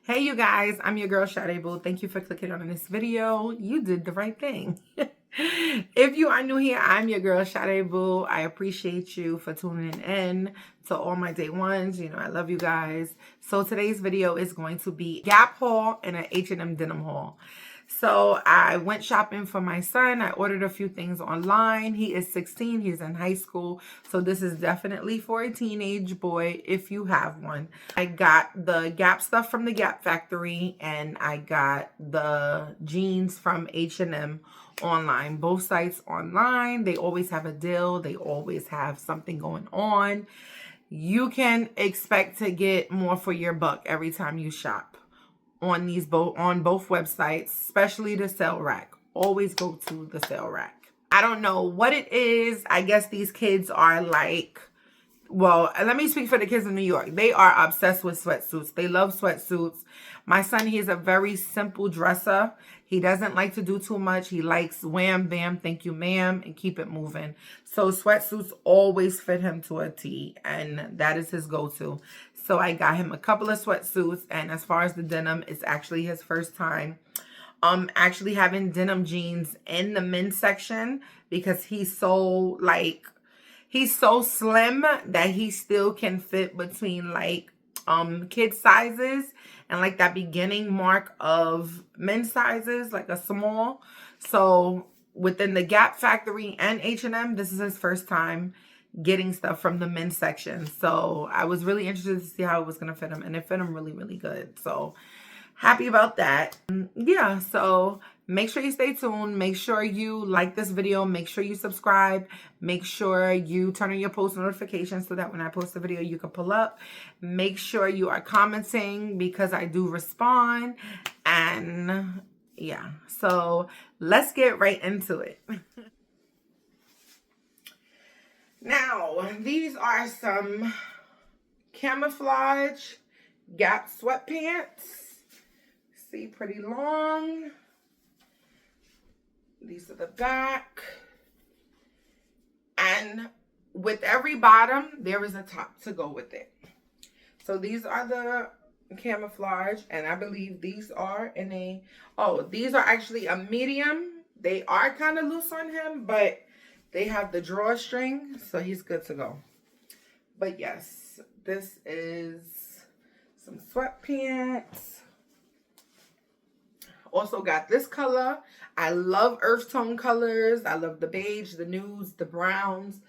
Hey you guys, I'm your girl Sade Boo. Thank you for clicking on this video. You did the right thing. If you are new here, I'm your girl Sade Boo. I appreciate you for tuning in to all my day ones. You know, I love you guys. So today's video is going to be Gap haul and an H&M denim haul. So I went shopping for my son. I ordered a few things online. He is 16. He's in high school. So this is definitely for a teenage boy if you have one. I got the Gap stuff from the Gap factory and I got the jeans from H&M online. Both sites online. They always have a deal. They always have something going on. You can expect to get more for your buck every time you shop on both websites, especially the sale rack. Always go to the sale rack. I don't know what it is. I guess these kids are like, well, let me speak for the kids in New York. They are obsessed with sweatsuits. They love sweatsuits. My son, he's a very simple dresser. He doesn't like to do too much. He likes wham, bam, thank you, ma'am, and keep it moving. So sweatsuits always fit him to a T, and that is his go-to. So I got him a couple of sweatsuits, and as far as the denim, it's actually his first time actually having denim jeans in the men's section because he's so slim that he still can fit between like kid sizes and like that beginning mark of men's sizes, like a small. So within the Gap factory and H&M, this is his first time getting stuff from the men's section. So I was really interested to see how it was going to fit him, and it fit him really, really good. So happy about that. Yeah, so make sure you stay tuned. Make sure you like this video. Make sure you subscribe. Make sure you turn on your post notifications so that when I post a video, you can pull up. Make sure you are commenting because I do respond. And yeah, so let's get right into it. Now, these are some camouflage Gap sweatpants. See, pretty long. These are the back. And with every bottom, there is a top to go with it. So these are the camouflage, and I believe these are in a, oh, these are actually a medium. They are kind of loose on him, but they have the drawstring, so he's good to go. But yes, this is some sweatpants. Also got this color. I love earth tone colors. I love the beige, the nudes, the browns,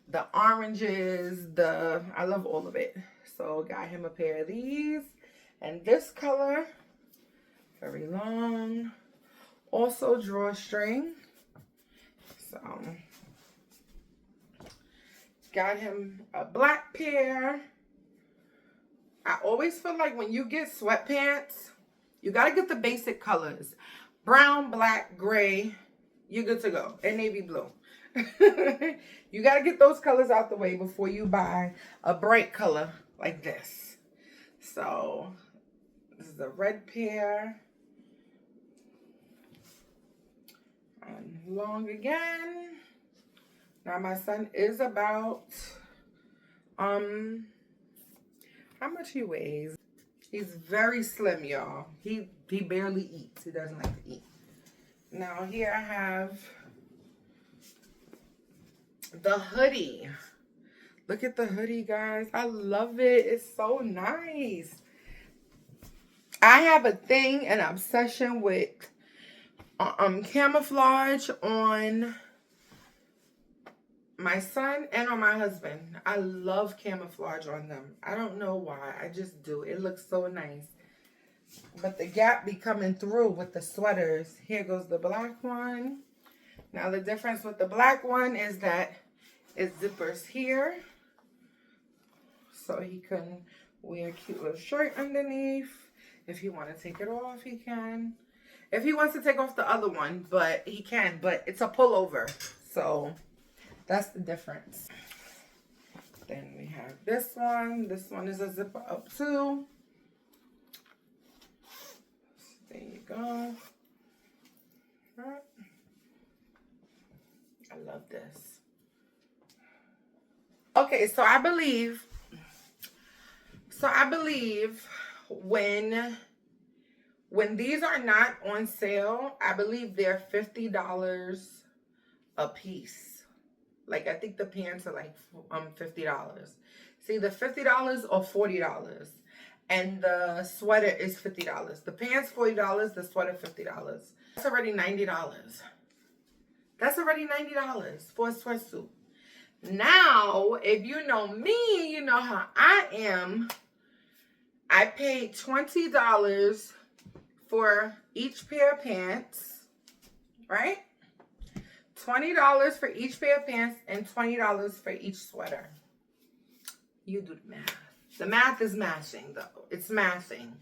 the oranges, I love all of it. So got him a pair of these. And this color, very long. Also drawstring. So got him a black pair. I always feel like when you get sweatpants, you got to get the basic colors. Brown, black, gray. You're good to go. And navy blue. You got to get those colors out the way before you buy a bright color like this. So, this is a red pair. And long again. Now, my son is about, how much he weighs? He's very slim, y'all. He barely eats. He doesn't like to eat. Now here I have the hoodie. Look at the hoodie, guys. I love it. It's so nice. I have a thing, an obsession with camouflage on my son and on my husband. I love camouflage on them. I don't know why. I just do. It looks so nice. But the Gap be coming through with the sweaters. Here goes the black one. Now the difference with the black one is that it zippers here. So he can wear a cute little shirt underneath. If he want to take it off, he can. If he wants to take off the other one, but he can. But it's a pullover. So that's the difference. Then we have this one. This one is a zipper up too. There you go. Right. I love this. Okay, so I believe when When these are not on sale, I believe they're $50 a piece. Like, I think the pants are like $50. See, the $50 or $40. And the sweater is $50. The pants $40, the sweater $50. That's already $90. That's already $90 for a sweatsuit. Now, if you know me, you know how I am. I paid $20 for each pair of pants, right? $20 for each pair of pants and $20 for each sweater. You do the math. The math is mashing, though. It's mashing.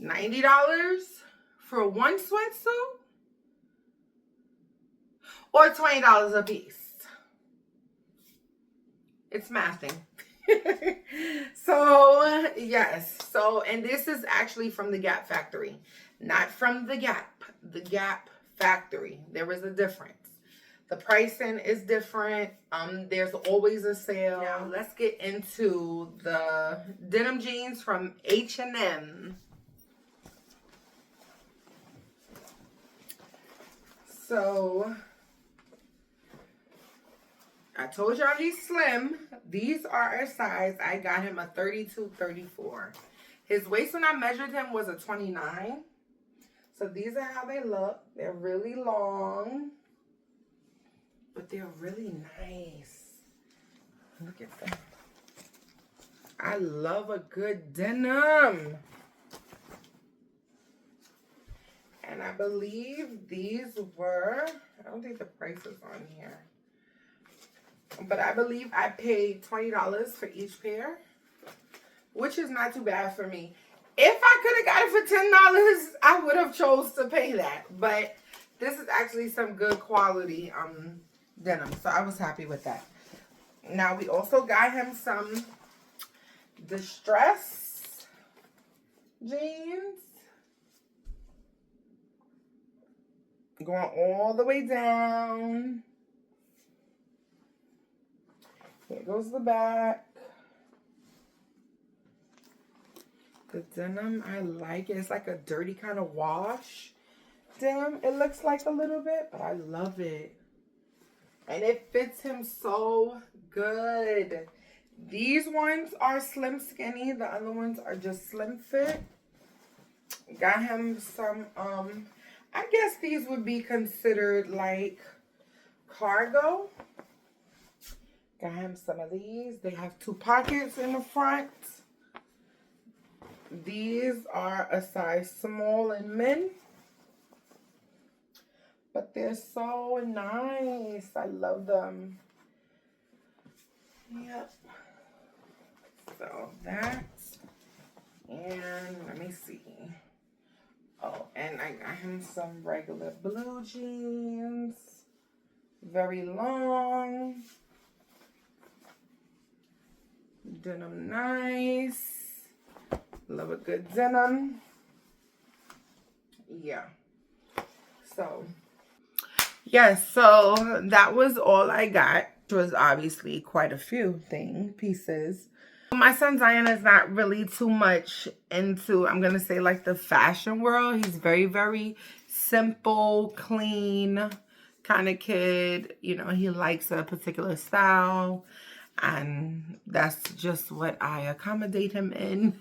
$90 for one sweatsuit or $20 a piece. It's mashing. So, yes. So, and this is actually from the Gap factory, not from the Gap. The Gap factory. There is a difference. The pricing is different. There's always a sale. Now, let's get into the denim jeans from H&M. So, I told y'all he's slim. These are a size. I got him a 32-34. His waist when I measured him was a 29. So these are how they look. They're really long, but they're really nice. Look at them. I love a good denim. And I believe these were, I don't think the price is on here, but I believe I paid $20 for each pair, which is not too bad for me. If I could have got it for $10, I would have chose to pay that. But this is actually some good quality denim, so I was happy with that. Now, we also got him some distress jeans. Going all the way down. Here goes the back. The denim, I like it. It's like a dirty kind of wash denim. It looks like a little bit, but I love it. And it fits him so good. These ones are slim skinny. The other ones are just slim fit. Got him some, I guess these would be considered like cargo. Got him some of these. They have 2 pockets in the front. These are a size small in men. But they're so nice. I love them. Yep. So that. And let me see. Oh, and I got him some regular blue jeans. Very long. Denim nice. Love a good denim. Yeah. So, yes, so that was all I got. It was obviously quite a few pieces. My son Zion is not really too much into, I'm going to say, like the fashion world. He's very, very simple, clean kind of kid. You know, he likes a particular style. And that's just what I accommodate him in.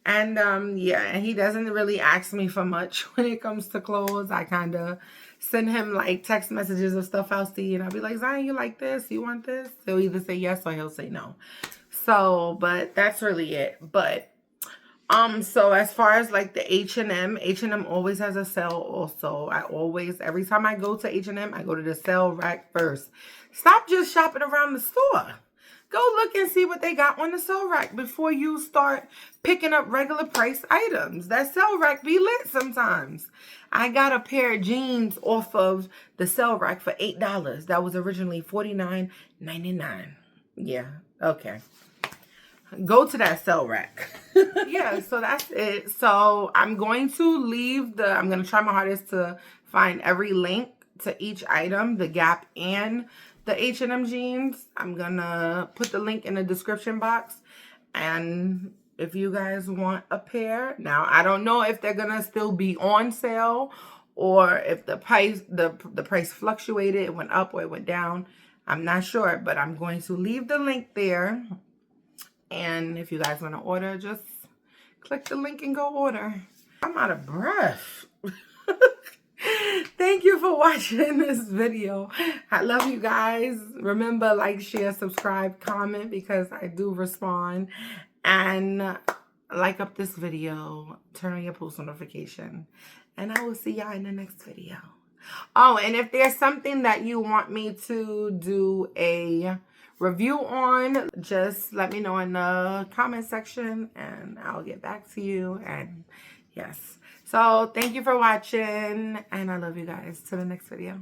And yeah, and he doesn't really ask me for much when it comes to clothes. I kind of send him like text messages of stuff I'll see, and I'll be like, Zion, you like this? You want this? He'll either say yes or he'll say no. So, but that's really it. But so as far as like the H&M always has a sale also. Every time I go to H&M, I go to the sale rack first. Stop just shopping around the store. Go look and see what they got on the sale rack before you start picking up regular price items. That sale rack be lit sometimes. I got a pair of jeans off of the sale rack for $8. That was originally $49.99. Yeah, okay. Go to that sale rack. Yeah, so that's it. So I'm going to try my hardest to find every link to each item, the Gap and the H&M jeans. I'm gonna put the link in the description box, and if you guys want a pair. Now, I don't know if they're gonna still be on sale or if the price fluctuated, it went up or it went down. I'm not sure, but I'm going to leave the link there. And if you guys want to order, just click the link and go order. I'm out of breath. Thank you for watching this video. I love you guys. Remember, like, share, subscribe, comment, because I do respond. And like up this video, turn on your post notification. And I will see y'all in the next video. Oh, and if there's something that you want me to do a review on, just let me know in the comment section and I'll get back to you. And yes, so thank you for watching and I love you guys. Till the next video.